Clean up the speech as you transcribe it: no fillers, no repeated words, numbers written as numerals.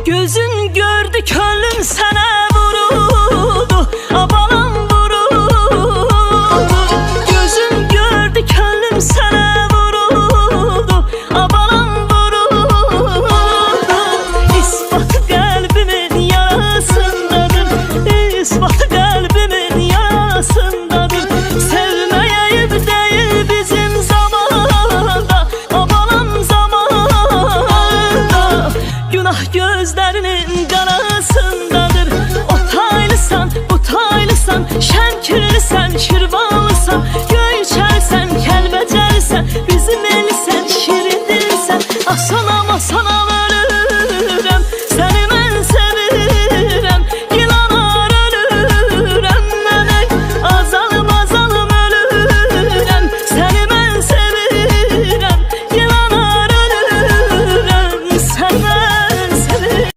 Gözün gördü könlün sənə vuruldu, abalam vuruldu. Gözün gördü könlün sənə vuruldu, abalam vuruldu. İsbatı qəlbimin yarasındadır, isbatı qəlbimin yarasındadır. Sevməyə ayıb deyil bizim zamanda, abalam zamanda. Günah gözlərinin qarasındadır. O taylısan, bu taylısan, şəmkirlisən, şirvanlısan, göyçərsən, kəlbəcərsən, bizim elsən, şirin dilsən. Asanam, asanam ölüm